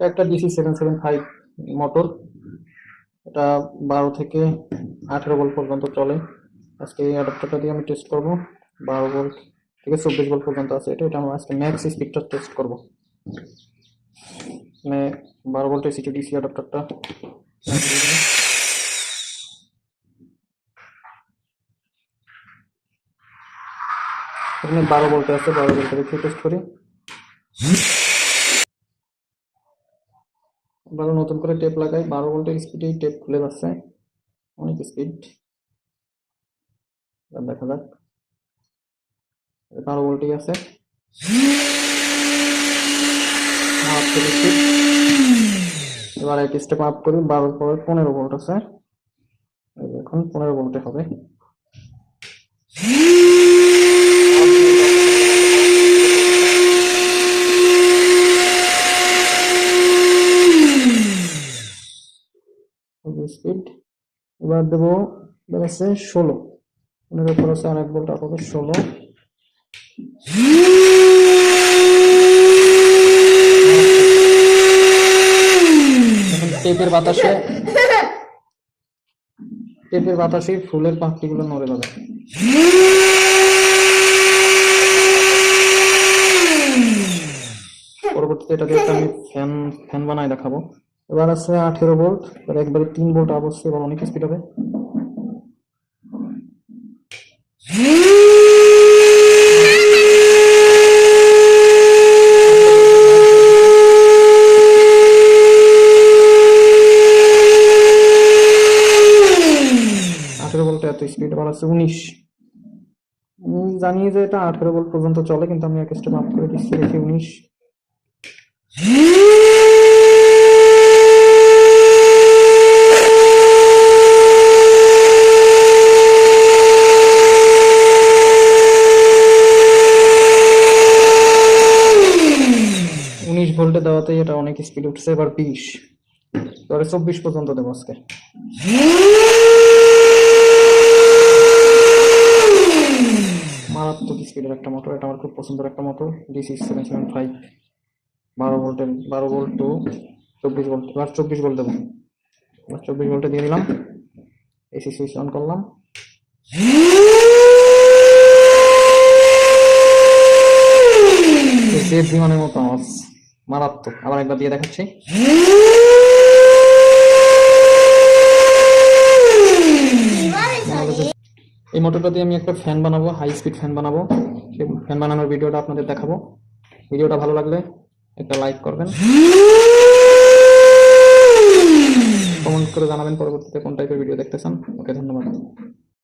একটা DC 775 motor. এটা 12 থেকে 18 ভোল্ট পর্যন্ত চলে। আজকে এই অ্যাডাপ্টারটা দিয়ে আমি টেস্ট করব। 12 ভোল্ট থেকে 24 ভোল্ট পর্যন্ত আছে এটা। এটা আমরা আজকে ম্যাক্স স্পিডটা টেস্ট করব। মানে 12 ভোল্টের সিটি ডিসি অ্যাডাপ্টারটা এখানে 12 ভোল্টে আছে। 12 ভোল্টে রেখে টেস্ট করি। ভালো নতুন করে টেপ লাগাই। 12 ভোল্টের স্পিডেই টেপ খুলে যাচ্ছে, অনেক স্পিড। দেখা যাক, 12 ভোল্টই আছে। এবার এক স্টেপ আপ করি। 12 পরে 15 ভোল্ট আছে। এখন 15 ভোল্টে হবে। স্পিড এবার দেবো আছে 16। 15 পর আছে আর 1 ভোল্ট আপ হবে 16। টেপের বাতাসে ফুলের পাপড়িগুলো নড়ে যাবে। পরবর্তীতে এটা দিয়ে আমি ফ্যান বানায় দেখাবো। এবার আছে 18 ভোল্ট, একবারে 3 ভোল্ট আপ হচ্ছে। এবার অনেক স্পিড হবে। এত স্পিড। আবার আছে 19। আমি জানি যে এটা 18 ভোল্ট পর্যন্ত চলে, কিন্তু আমি এক স্টেপ আপ করে দিচ্ছি, দেখি 19। ভোল্টে দেওয়াতেই এটা অনেক স্পিড উঠছে। এবার 20, এবারে 24 পর্যন্ত দেবো আজকে। মারাত্মক স্পিডের একটা মোটর। এটা আমার খুব পছন্দের একটা মোটর, ডিসি 775। 12 ভোল্টের, 12 ভোল্ট টু 24 ভোল্ট। এবার 24 ভোল্ট দেবো। এবার 24 ভোল্টে দিয়ে দিলাম। এসি সুইচ অন করলাম। জেট বিমানের মতো আওয়াজ, মারাত্মক। আবার একবার দিয়ে দেখাচ্ছি। এই মোটরটা দিয়ে আমি একটা ফ্যান বানাবো, হাই স্পিড ফ্যান বানাবো। সেই ফ্যান বানানোর ভিডিওটা আপনাদের দেখাবো। ভিডিওটা ভালো লাগলে একটা লাইক করবেন, কমেন্ট করে জানাবেন পরবর্তীতে কোন টাইপের ভিডিও দেখতে চান। ওকে, ধন্যবাদ।